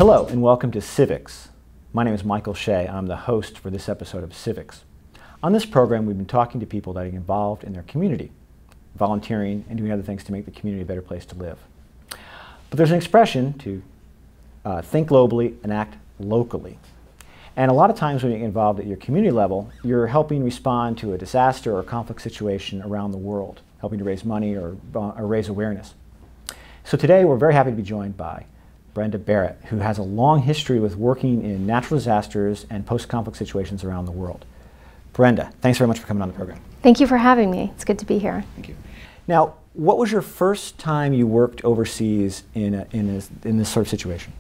Hello and welcome to Civics. My name is Michael Shea. I'm the host for this episode of Civics. On this program, we've been talking to people that are involved in their community, volunteering and doing other things to make the community a better place to live. But there's an expression to think globally and act locally. And a lot of times when you're involved at your community level, you're helping respond to a disaster or conflict situation around the world, helping to raise money or raise awareness. So today we're very happy to be joined by Brenda Barrett, who has a long history with working in natural disasters and post-conflict situations around the world. Brenda, thanks very much for coming on the program. Thank you for having me. It's good to be here. Thank you. Now, what was your first time you worked overseas in this sort of situation?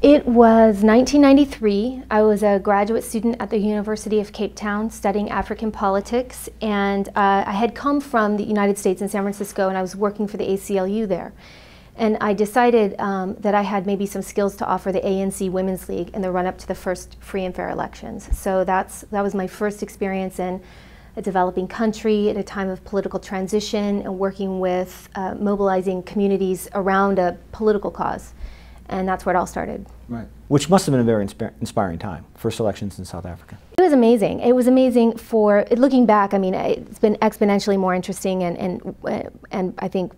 It was 1993. I was a graduate student at the University of Cape Town studying African politics, and I had come from the United States in San Francisco, and I was working for the ACLU there. And I decided that I had maybe some skills to offer the ANC Women's League in the run-up to the first free and fair elections. So that was my first experience in a developing country at a time of political transition and working with mobilizing communities around a political cause. And that's where it all started. Right. Which must have been a very inspiring time. First elections in South Africa. It was amazing. It was amazing for, looking back, I mean, it's been exponentially more interesting and I think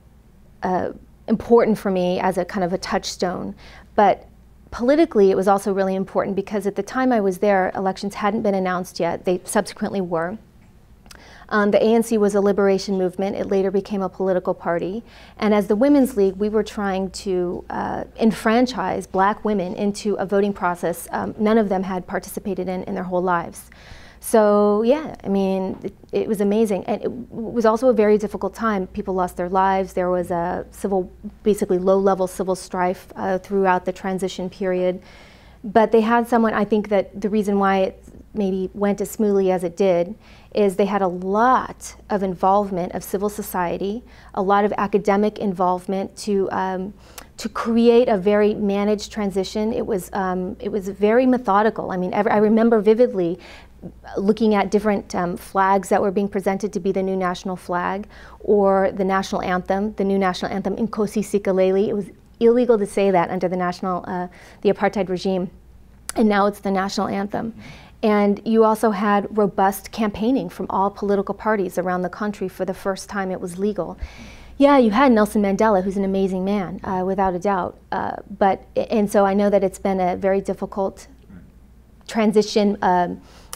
important for me as a kind of a touchstone. But politically, it was also really important because at the time I was there, elections hadn't been announced yet. They subsequently were. The ANC was a liberation movement. It later became a political party. And as the Women's League, we were trying to enfranchise black women into a voting process none of them had participated in their whole lives. So yeah, I mean, it was amazing. And it was also a very difficult time. People lost their lives. There was a basically low-level civil strife throughout the transition period. But they had someone, I think that the reason why it maybe went as smoothly as it did is they had a lot of involvement of civil society, a lot of academic involvement to create a very managed transition. It was very methodical. I mean, I remember vividly looking at different flags that were being presented to be the new national flag or the national anthem, the new national anthem, Nkosi Sikeleli. It was illegal to say that under the apartheid regime, and now it's the national anthem. And you also had robust campaigning from all political parties around the country. For the first time, it was legal. Yeah, you had Nelson Mandela, who's an amazing man, without a doubt. And so I know that it's been a very difficult transition,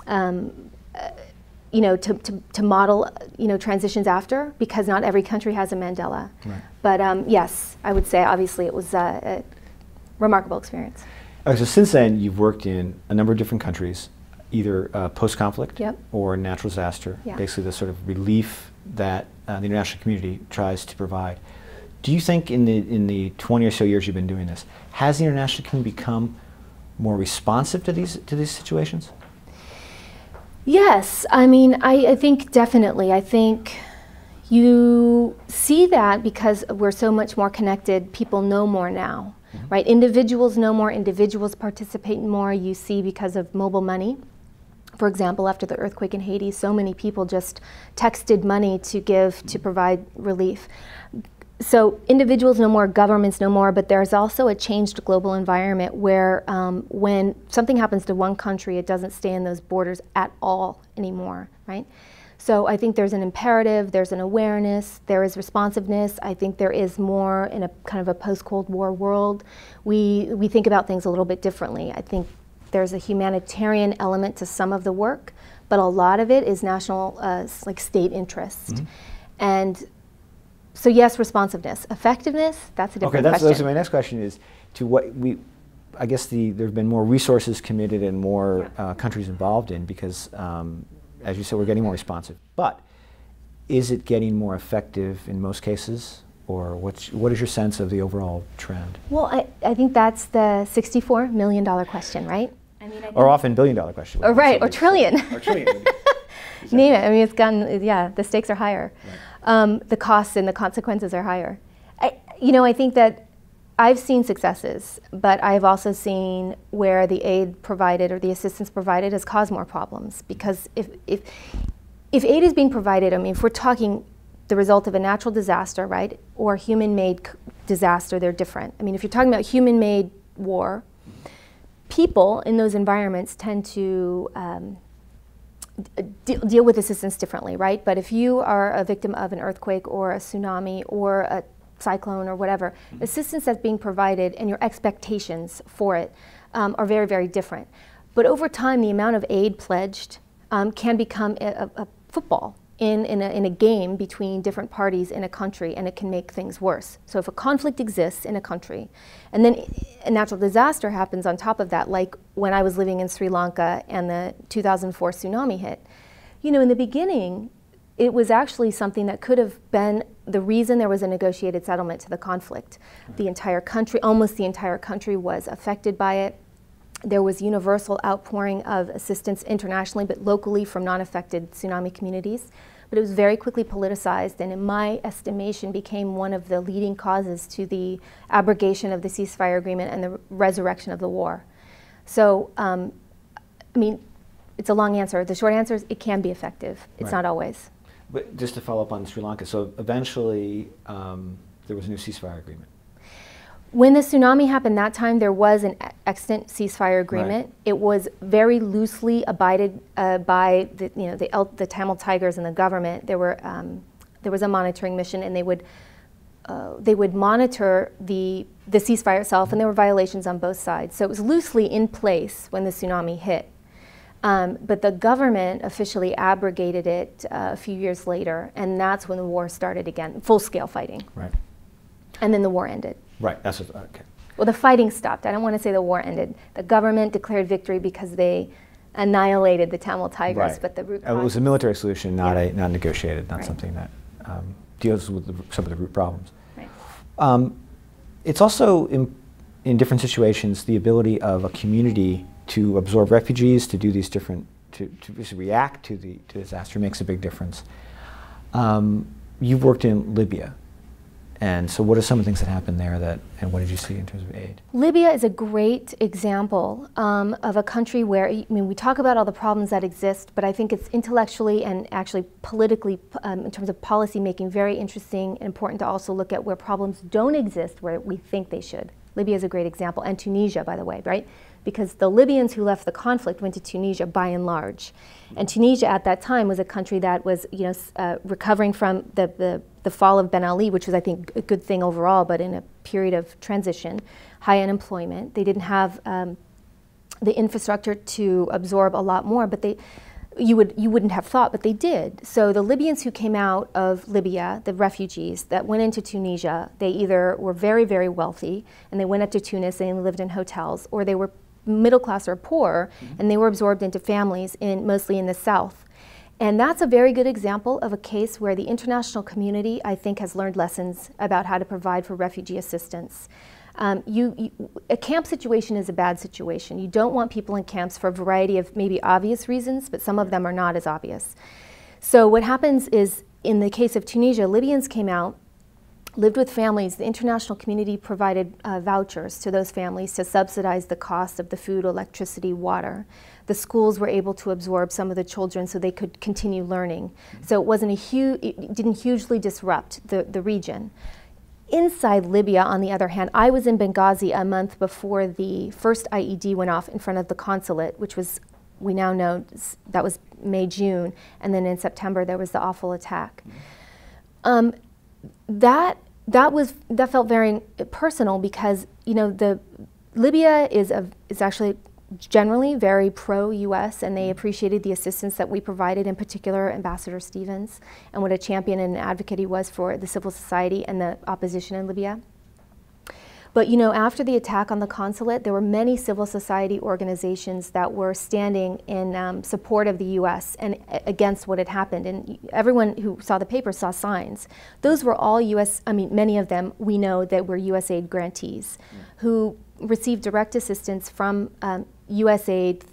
you know, to model, you know, transitions after, because not every country has a Mandela. Right. But yes, I would say obviously it was a remarkable experience. So since then, you've worked in a number of different countries, either post-conflict or natural disaster, basically the sort of relief that the international community tries to provide. Do you think in the 20 or so years you've been doing this, has the international community become more responsive to these situations? Yes, I mean, I think definitely. I think you see that because we're so much more connected. People know more now, right? Individuals know more, individuals participate more. You see because of mobile money. For example, after the earthquake in Haiti, so many people just texted money to give, to provide relief. So individuals know more, governments know more, but there's also a changed global environment where when something happens to one country, it doesn't stay in those borders at all anymore, right? So I think there's an imperative, there's an awareness, there is responsiveness. I think there is more in a kind of a post-Cold War world. We think about things a little bit differently. I think there's a humanitarian element to some of the work, but a lot of it is national, like state interest. And so yes, responsiveness. Effectiveness, that's a different question. Okay, so my next question is, to what I guess there have been more resources committed and more countries involved in because, as you said, we're getting more responsive. But is it getting more effective in most cases? Or what is your sense of the overall trend? Well, I think that's the $64 million question, right? I mean, or often $billion question. Or right, or trillion. Or trillion. Exactly. Name it. I mean, it's gotten, yeah, the stakes are higher. Right. The costs and the consequences are higher. I think that I've seen successes, but I've also seen where the aid provided or the assistance provided has caused more problems. Because if aid is being provided, I mean, if we're talking the result of a natural disaster, right, or human-made disaster, they're different. I mean, if you're talking about human-made war, people in those environments tend to deal with assistance differently, right? But if you are a victim of an earthquake or a tsunami or a cyclone or whatever, assistance that's being provided and your expectations for it are very, very different. But over time, the amount of aid pledged can become a football in a game between different parties in a country, and it can make things worse. So if a conflict exists in a country, and then a natural disaster happens on top of that, like when I was living in Sri Lanka and the 2004 tsunami hit, you know, in the beginning, it was actually something that could have been the reason there was a negotiated settlement to the conflict. The entire country, almost the entire country, was affected by it. There was universal outpouring of assistance internationally, but locally from non-affected tsunami communities. But it was very quickly politicized, and in my estimation became one of the leading causes to the abrogation of the ceasefire agreement and the resurrection of the war. So, I mean, it's a long answer. The short answer is it can be effective. It's not always. But just to follow up on Sri Lanka, so eventually there was a new ceasefire agreement. When the tsunami happened that time, there was an extant ceasefire agreement. Right. It was very loosely abided by the Tamil Tigers and the government. There was a monitoring mission, and they would monitor the ceasefire itself, and there were violations on both sides. So it was loosely in place when the tsunami hit. But the government officially abrogated it a few years later, and that's when the war started again, full-scale fighting. Right. And then the war ended. Right, that's what, okay. Well, the fighting stopped. I don't want to say the war ended. The government declared victory because they annihilated the Tamil Tigers, Right. but the root It was a military solution, not negotiated, not Right. something that deals with some of the root problems. Right. It's also, in different situations, the ability of a community to absorb refugees, to do these different, to react to the disaster makes a big difference. You've worked in Libya. And so what are some of the things that happened there and what did you see in terms of aid? Libya is a great example of a country where, I mean, we talk about all the problems that exist, but I think it's intellectually and actually politically, in terms of policy making, very interesting and important to also look at where problems don't exist where we think they should. Libya is a great example, and Tunisia, by the way, right? Because the Libyans who left the conflict went to Tunisia by and large. And Tunisia at that time was a country that was, you know, recovering from the fall of Ben Ali, which was, I think, a good thing overall, but in a period of transition, high unemployment. They didn't have the infrastructure to absorb a lot more, but you wouldn't have thought, but they did. So the Libyans who came out of Libya, the refugees that went into Tunisia, they either were very, very wealthy, and they went up to Tunis and lived in hotels, or they were middle class or poor, and they were absorbed into families mostly in the south. And that's a very good example of a case where the international community, I think, has learned lessons about how to provide for refugee assistance. A camp situation is a bad situation. You don't want people in camps for a variety of maybe obvious reasons, but some of them are not as obvious. So what happens is, in the case of Tunisia, Libyans came out, lived with families. The international community provided vouchers to those families to subsidize the cost of the food, electricity, water. The schools were able to absorb some of the children so they could continue learning. So it didn't hugely disrupt the region. Inside Libya, on the other hand, I was in Benghazi a month before the first IED went off in front of the consulate, which was, we now know, that was May, June, and then in September there was the awful attack. That felt very personal because, you know, Libya is actually generally very pro-U.S. and they appreciated the assistance that we provided, in particular Ambassador Stevens, and what a champion and an advocate he was for the civil society and the opposition in Libya. But, you know, after the attack on the consulate, there were many civil society organizations that were standing in support of the U.S. and against what had happened. And everyone who saw the paper saw signs. Those were all many of them we know that were USAID grantees who received direct assistance from USAID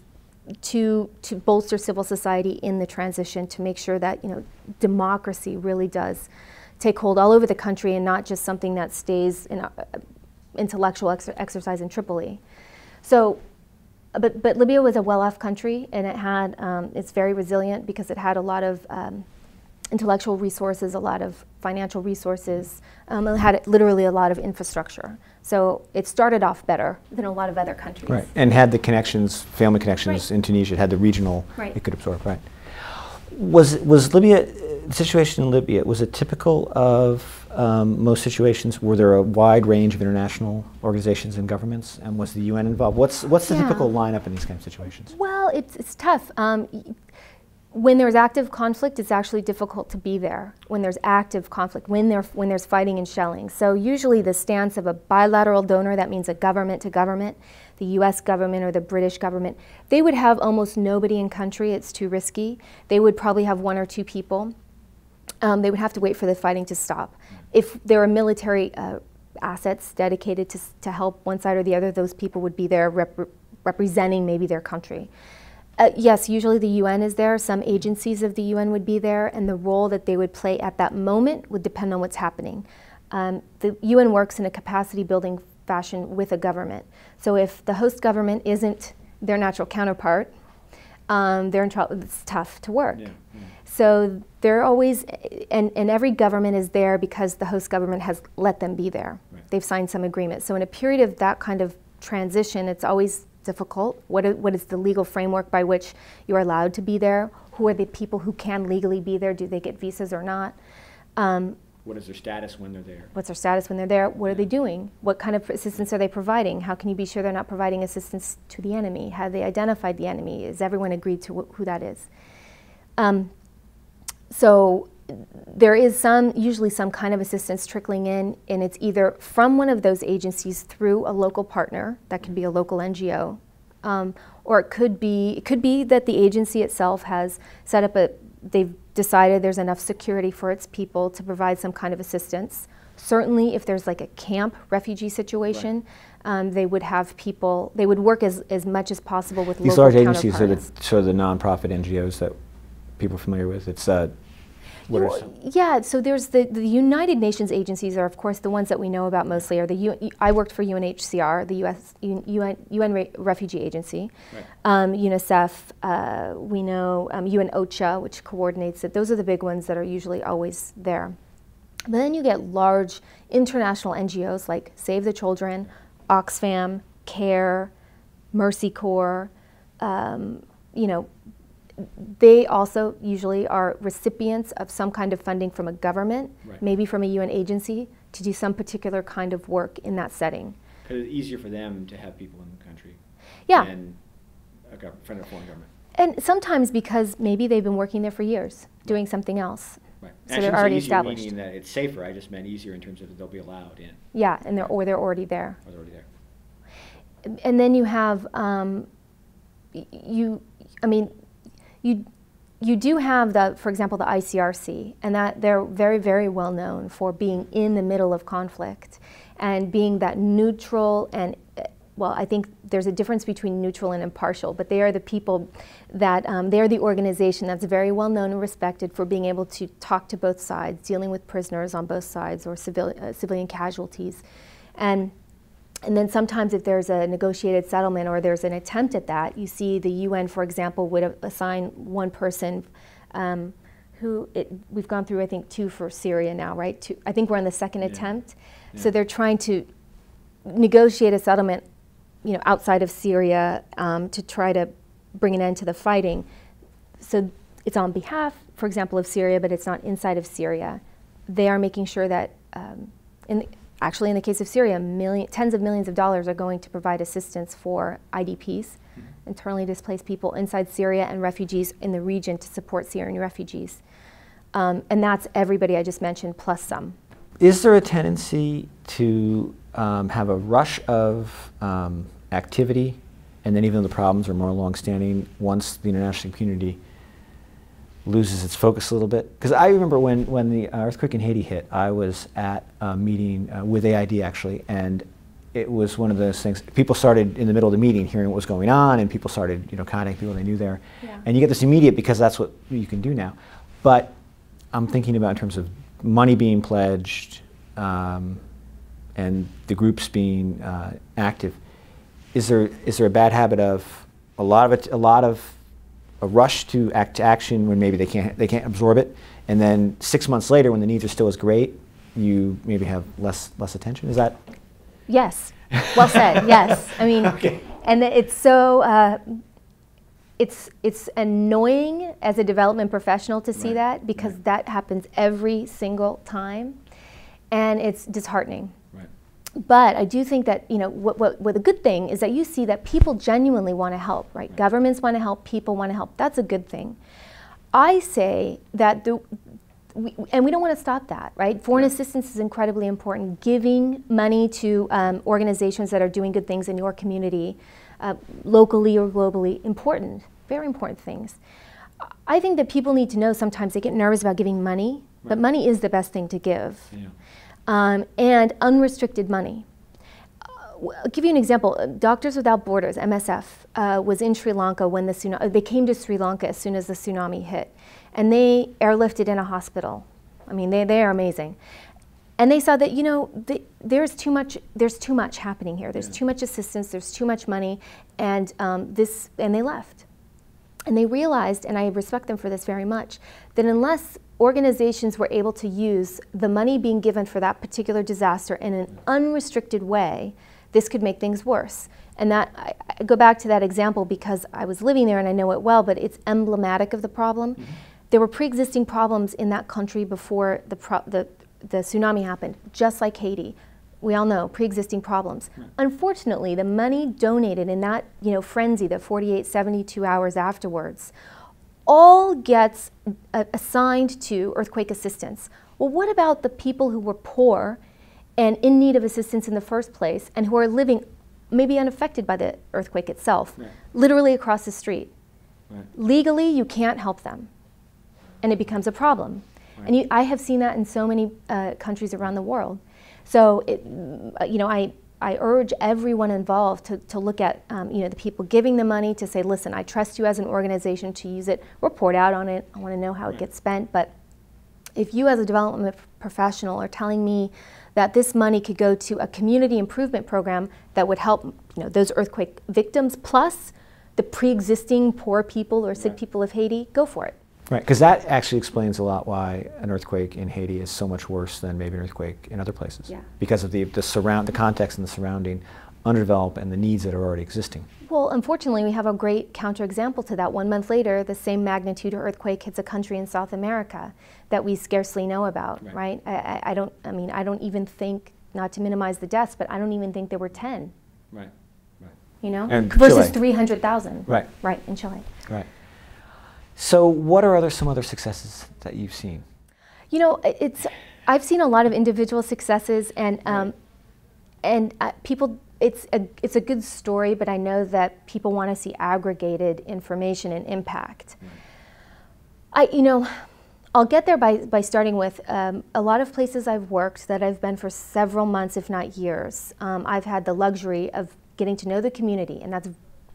to bolster civil society in the transition, to make sure that, you know, democracy really does take hold all over the country and not just something that stays in intellectual exercise in Tripoli. So, but Libya was a well-off country, and it had, it's very resilient because it had a lot of intellectual resources, a lot of financial resources. It had literally a lot of infrastructure. So it started off better than a lot of other countries. Right, and had the connections, family connections in Tunisia. It had the regional, it could absorb, right. Was Libya, the situation in Libya, was it typical of most situations? Were there a wide range of international organizations and governments, and was the UN involved? What's the typical lineup in these kind of situations? Well, it's tough. When there's active conflict, it's actually difficult to be there. When there's active conflict, when there's fighting and shelling. So usually the stance of a bilateral donor, that means a government to government, the US government or the British government, they would have almost nobody in country. It's too risky. They would probably have 1 or 2 people. They would have to wait for the fighting to stop. If there are military assets dedicated to help one side or the other, those people would be there representing maybe their country. Yes, usually the UN is there. Some agencies of the UN would be there, and the role that they would play at that moment would depend on what's happening. The UN works in a capacity building fashion with a government. So if the host government isn't their natural counterpart, they're in trouble. It's tough to work. Yeah, yeah. So they're always, and every government is there because the host government has let them be there. Right. They've signed some agreement. So in a period of that kind of transition, it's always difficult. What is the legal framework by which you're allowed to be there? Who are the people who can legally be there? Do they get visas or not? What is their status when they're there? What's their status when they're there? What are they doing? What kind of assistance are they providing? How can you be sure they're not providing assistance to the enemy? Have they identified the enemy? Is everyone agreed to who that is? So there is usually some kind of assistance trickling in, and it's either from one of those agencies through a local partner, that could be a local NGO, or it could be that the agency itself has set up they've decided there's enough security for its people to provide some kind of assistance. Certainly if there's like a camp refugee situation, they would have people, they would work as much as possible with these local large agencies are counterparts. the nonprofit NGOs that people are familiar with. It's yeah, so there's the United Nations agencies are of course the ones that we know about mostly. I worked for UNHCR, the UN Refugee Agency, UNICEF. We know UN OCHA, which coordinates it. Those are the big ones that are usually always there. But then you get large international NGOs like Save the Children, Oxfam, CARE, Mercy Corps. They also usually are recipients of some kind of funding from a government, maybe from a UN agency, to do some particular kind of work in that setting. Because it's easier for them to have people in the country than a foreign government. And sometimes because maybe they've been working there for years, doing something else. Right. So they're already established. Meaning that it's safer. I just meant easier in terms of they'll be allowed in. Yeah, and they're already there. Or they're already there. And then you have you do have for example, the ICRC, and that they're very, very well known for being in the middle of conflict and being that neutral and, well, I think there's a difference between neutral and impartial, but they are the people that, they're the organization that's very well known and respected for being able to talk to both sides, dealing with prisoners on both sides or civilian casualties. And then sometimes if there's a negotiated settlement or there's an attempt at that, you see the UN, for example, would assign one person we've gone through, I think, 2 for Syria now, right? I think we're on the second attempt. Yeah. So they're trying to negotiate a settlement, outside of Syria to try to bring an end to the fighting. So it's on behalf, for example, of Syria, but it's not inside of Syria. They are making sure that actually, in the case of Syria, tens of millions of dollars are going to provide assistance for IDPs, internally displaced people inside Syria, and refugees in the region to support Syrian refugees. And that's everybody I just mentioned, plus some. Is there a tendency to have a rush of activity, and then even though the problems are more long-standing, once the international community loses its focus a little bit? Because I remember when the earthquake in Haiti hit, I was at a meeting with AID actually, and it was one of those things, people started in the middle of the meeting hearing what was going on, and people started contacting people they knew there. Yeah. And you get this immediate, because that's what you can do now. But I'm thinking about in terms of money being pledged and the groups being active. Is there a bad habit of a lot of a rush to action when maybe they can't absorb it, and then 6 months later, when the needs are still as great, you maybe have less attention. Is that? Yes. Well said. Yes. I mean, okay. And it's so it's annoying as a development professional to see that, because that happens every single time, and it's disheartening. Right. But I do think that, you know, what the good thing is that you see that people genuinely want to help, right? Governments want to help, people want to help. That's a good thing. I say that and we don't want to stop that, right? Foreign assistance is incredibly important. Giving money to organizations that are doing good things in your community, locally or globally, important, very important things. I think that people need to know sometimes they get nervous about giving money, but money is the best thing to give. Yeah. And unrestricted money. I'll give you an example. Doctors Without Borders, MSF, was in Sri Lanka when the tsunami, they came to Sri Lanka as soon as the tsunami hit. And they airlifted in a hospital. I mean, they are amazing. And they saw that, you know, there's too much happening here. There's too much assistance, there's too much money, and and they left. And they realized, and I respect them for this very much, that unless organizations were able to use the money being given for that particular disaster in an unrestricted way, this could make things worse. And that, I go back to that example because I was living there and I know it well, but it's emblematic of the problem. Mm-hmm. There were pre-existing problems in that country before the tsunami happened, just like Haiti. We all know pre-existing problems. Right. Unfortunately, the money donated in that, you know, frenzy, the 48, 72 hours afterwards, all gets assigned to earthquake assistance. Well, what about the people who were poor and in need of assistance in the first place, and who are living maybe unaffected by the earthquake itself, literally across the street? Right. Legally, you can't help them, and it becomes a problem. Right. And I have seen that in so many countries around the world. So, you know, I urge everyone involved to look at, you know, the people giving the money, to say, listen, I trust you as an organization to use it, report out on it, I want to know how it gets spent. But if you as a development professional are telling me that this money could go to a community improvement program that would help, you know, those earthquake victims plus the pre-existing poor people or sick people of Haiti, go for it. Right, because that actually explains a lot why an earthquake in Haiti is so much worse than maybe an earthquake in other places. Yeah. Because of the context and the surrounding underdeveloped and the needs that are already existing. Well, unfortunately, we have a great counterexample to that. 1 month later, the same magnitude earthquake hits a country in South America that we scarcely know about, right? I don't even think, not to minimize the deaths, but I don't even think there were 10. Right, right. You know, and versus 300,000. Right. Right, in Chile. Right. So what are some other successes that you've seen? You know, I've seen a lot of individual successes, and people. It's a good story, but I know that people want to see aggregated information and impact. I'll get there by starting with a lot of places I've worked that I've been for several months, if not years. I've had the luxury of getting to know the community, and that's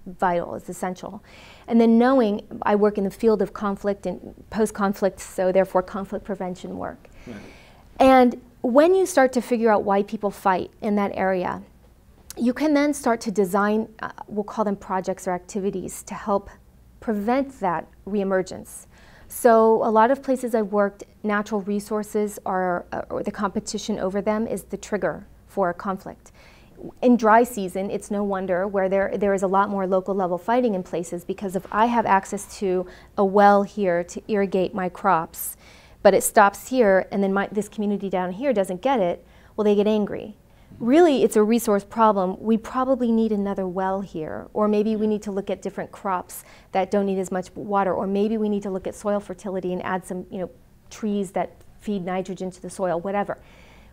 vital, it's essential. And then knowing I work in the field of conflict and post-conflict, so therefore conflict prevention work. Right. And when you start to figure out why people fight in that area, you can then start to design, we'll call them projects or activities, to help prevent that reemergence. So a lot of places I've worked, natural resources or the competition over them is the trigger for a conflict. In dry season, it's no wonder where there is a lot more local level fighting in places, because if I have access to a well here to irrigate my crops, but it stops here and then this community down here doesn't get it, well, they get angry. Really, it's a resource problem. We probably need another well here, or maybe we need to look at different crops that don't need as much water, or maybe we need to look at soil fertility and add some, you know, trees that feed nitrogen to the soil, whatever.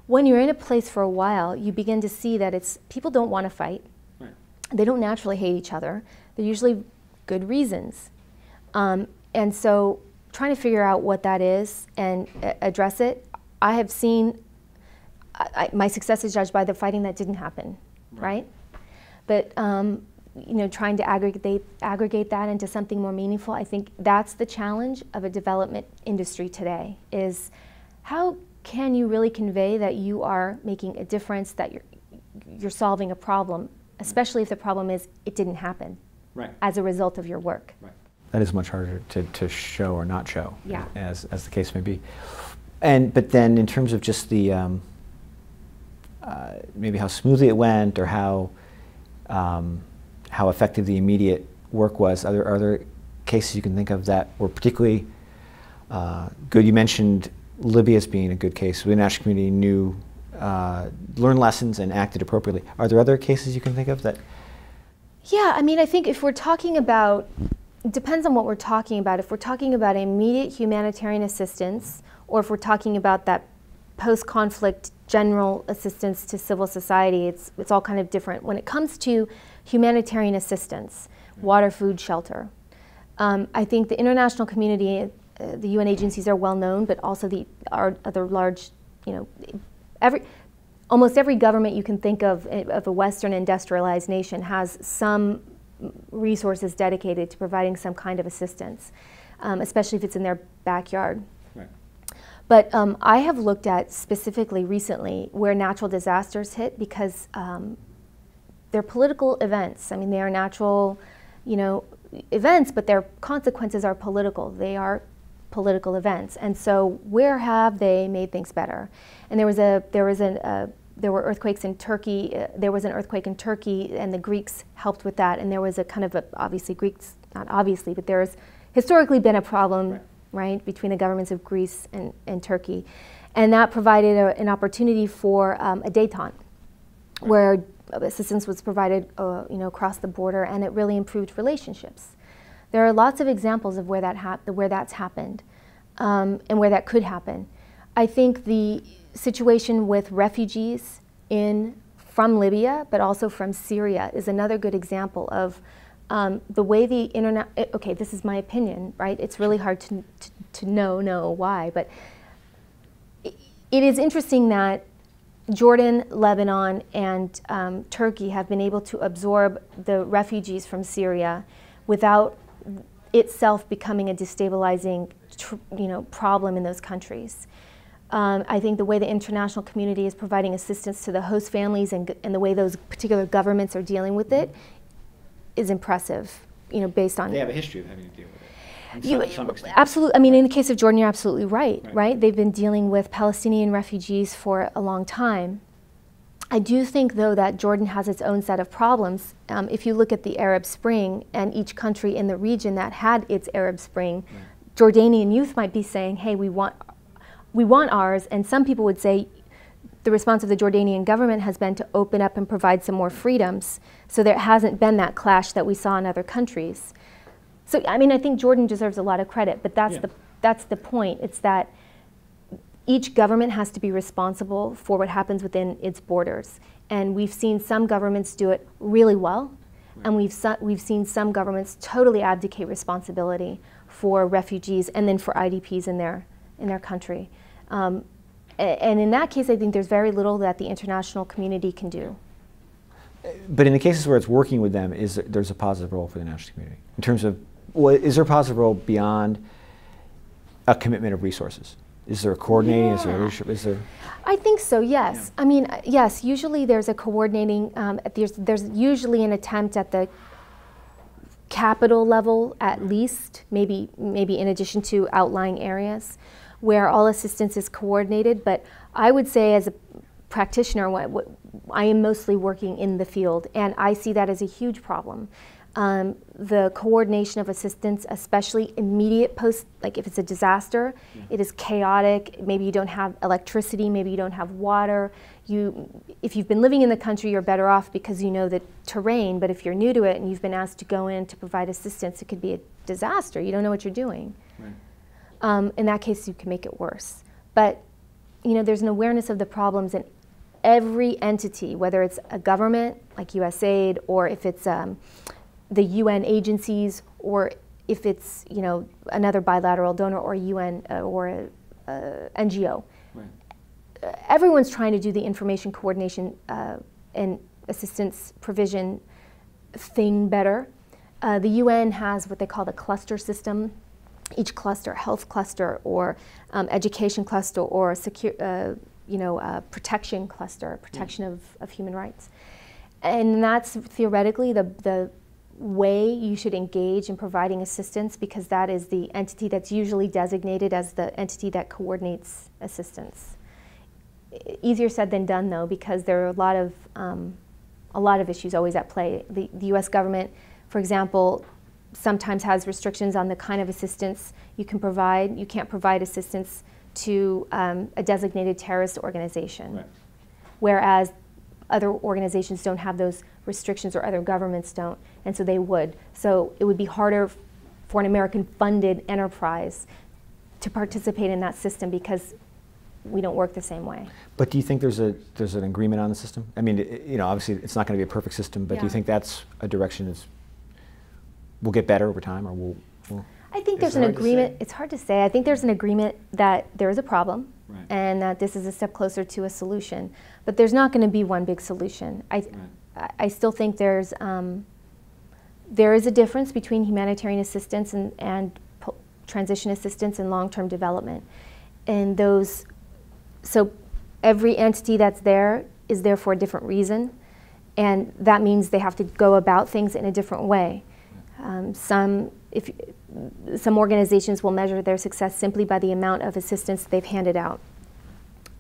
When you're in a place for a while, you begin to see that people don't want to fight. Right. They don't naturally hate each other. They're usually good reasons. And so trying to figure out what that is and address it, I have seen my success is judged by the fighting that didn't happen, right? But you know, trying to aggregate that into something more meaningful, I think that's the challenge of a development industry today, is how can you really convey that you are making a difference, that you're solving a problem, especially if the problem is it didn't happen as a result of your work. Right. That is much harder to show or not show, yeah, as the case may be. But then in terms of just the maybe how smoothly it went, or how effective the immediate work was, are there cases you can think of that were particularly good? You mentioned Libya as being a good case. The international community learned lessons and acted appropriately. Are there other cases you can think of that? Yeah, I mean, I think if we're talking about, it depends on what we're talking about. If we're talking about immediate humanitarian assistance, or if we're talking about that post-conflict general assistance to civil society, it's all kind of different. When it comes to humanitarian assistance, water, food, shelter, I think the international community, the UN agencies are well known, but also our other large, almost every government you can think of a Western industrialized nation has some resources dedicated to providing some kind of assistance, especially if it's in their backyard. Right. But I have looked at specifically recently where natural disasters hit, because they're political events. I mean, they are natural, events, but their consequences are political. They are political events, and so where have they made things better? And there were earthquakes in Turkey. There was an earthquake in Turkey, and the Greeks helped with that. And there was a kind of obviously Greeks, not obviously, but there's historically been a problem, right, between the governments of Greece and Turkey, and that provided an opportunity for a détente, where assistance was provided, across the border, and it really improved relationships. There are lots of examples of where that's happened, and where that could happen. I think the situation with refugees from Libya, but also from Syria, is another good example of the way the internet. Okay, this is my opinion, right? It's really hard to know why, but it is interesting that Jordan, Lebanon, and Turkey have been able to absorb the refugees from Syria without itself becoming a destabilizing, problem in those countries. I think the way the international community is providing assistance to the host families and the way those particular governments are dealing with it is impressive. Based on they have a history of having to deal with it. To some extent. Absolutely. I mean, in the case of Jordan, you're absolutely right? They've been dealing with Palestinian refugees for a long time. I do think, though, that Jordan has its own set of problems. If you look at the Arab Spring and each country in the region that had its Arab Spring, Jordanian youth might be saying, hey, we want ours, and some people would say the response of the Jordanian government has been to open up and provide some more freedoms, so there hasn't been that clash that we saw in other countries. So, I mean, I think Jordan deserves a lot of credit, but that's the point. It's that each government has to be responsible for what happens within its borders. And we've seen some governments do it really well, and we've seen some governments totally abdicate responsibility for refugees and then for IDPs in their country. And in that case, I think there's very little that the international community can do. But in the cases where it's working with them, there's a positive role for the international community? In terms of, is there a positive role beyond a commitment of resources? Is there a coordinating? Is there leadership? Is there? I think so, yes. Yeah. I mean, yes, usually there's a coordinating, there's usually an attempt at the capital level, at least, maybe in addition to outlying areas, where all assistance is coordinated. But I would say, as a practitioner, I am mostly working in the field, and I see that as a huge problem. The coordination of assistance, especially immediate post, like if it's a disaster, it is chaotic. Maybe you don't have electricity, maybe you don't have water. If you've been living in the country, you're better off because you know the terrain, but if you're new to it and you've been asked to go in to provide assistance, it could be a disaster. You don't know what you're doing. Right. In that case, you can make it worse. But there's an awareness of the problems in every entity, whether it's a government like USAID, or if it's the UN agencies, or if it's another bilateral donor or UN or a NGO. Right. Everyone's trying to do the information coordination and assistance provision thing better. The UN has what they call the cluster system. Each cluster, health cluster, or education cluster, or protection cluster, protection of human rights, and that's theoretically the way you should engage in providing assistance, because that is the entity that's usually designated as the entity that coordinates assistance. Easier said than done, though, because there are a lot of issues always at play. The U.S. government, for example, sometimes has restrictions on the kind of assistance you can provide. You can't provide assistance to a designated terrorist organization, right, whereas other organizations don't have those restrictions, or other governments don't, and so they would. So it would be harder for an American-funded enterprise to participate in that system, because we don't work the same way. But do you think there's an agreement on the system? I mean, you know, obviously it's not going to be a perfect system, but do you think that's a direction that's will get better over time, or will I think there's an agreement. It's hard to say. I think there's an agreement that there is a problem, right, and that this is a step closer to a solution. But there's not going to be one big solution. I still think there is a difference between humanitarian assistance and transition assistance and long-term development. And those, so every entity that's there is there for a different reason, and that means they have to go about things in a different way. Some organizations will measure their success simply by the amount of assistance they've handed out.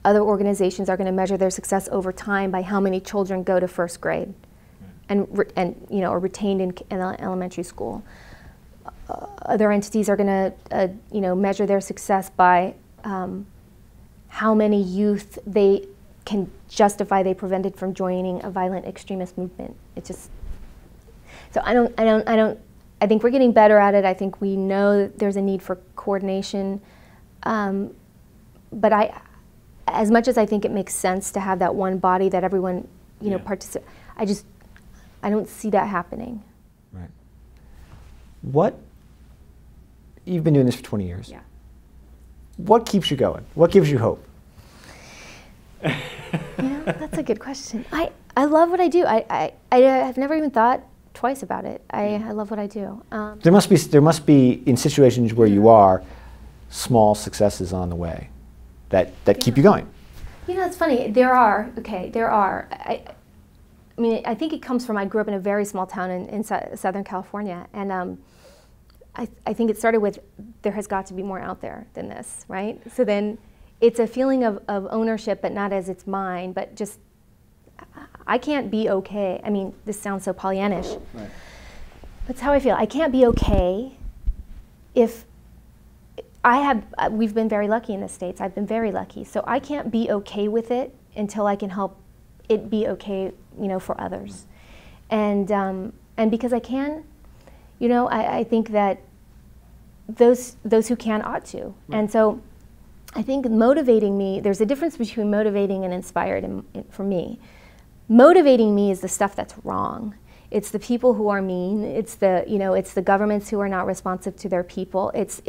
Other organizations are going to measure their success over time by how many children go to first grade, and you know, are retained in elementary school. Other entities are going to you know, measure their success by how many youth they can justify they prevented from joining a violent extremist movement. It just, so I think we're getting better at it. I think we know that there's a need for coordination, but as much as I think it makes sense to have that one body that everyone, you know, participates, I don't see that happening. Right. What, you've been doing this for 20 years. Yeah. What keeps you going? What gives you hope? Yeah, that's a good question. I love what I do. I have never even thought twice about it. I love what I do. There must be in situations where you are, small successes on the way that keep you going. You know, it's funny. There are. I mean, I think it comes from, I grew up in a very small town in Southern California, and I think it started with, there has got to be more out there than this, right? So then it's a feeling of ownership, but not as it's mine, but just, I can't be okay. I mean, this sounds so Pollyannish. Right. That's how I feel. I can't be okay if we've been very lucky in the States. I've been very lucky. So I can't be okay with it until I can help it be okay, you know, for others. And because I can, you know, I think that those who can ought to. Right. And so I think motivating me, there's a difference between motivating and inspired for me. Motivating me is the stuff that's wrong. It's the people who are mean. It's the, you know, it's the governments who are not responsive to their people. It's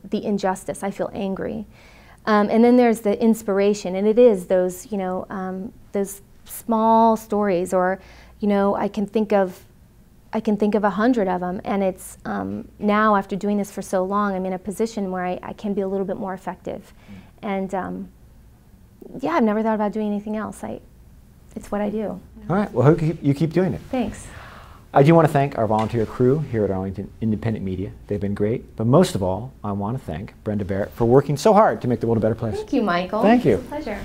the injustice. I feel angry. And then there's the inspiration, and it is those, you know, those small stories, or, you know, I can think of 100 of them, and it's now, after doing this for so long, I'm in a position where I can be a little bit more effective. And yeah, I've never thought about doing anything else. It's what I do. All right, well, you keep doing it. Thanks. I do want to thank our volunteer crew here at Arlington Independent Media. They've been great. But most of all, I want to thank Brenda Barrett for working so hard to make the world a better place. Thank you, Michael. Thank you. It's a pleasure.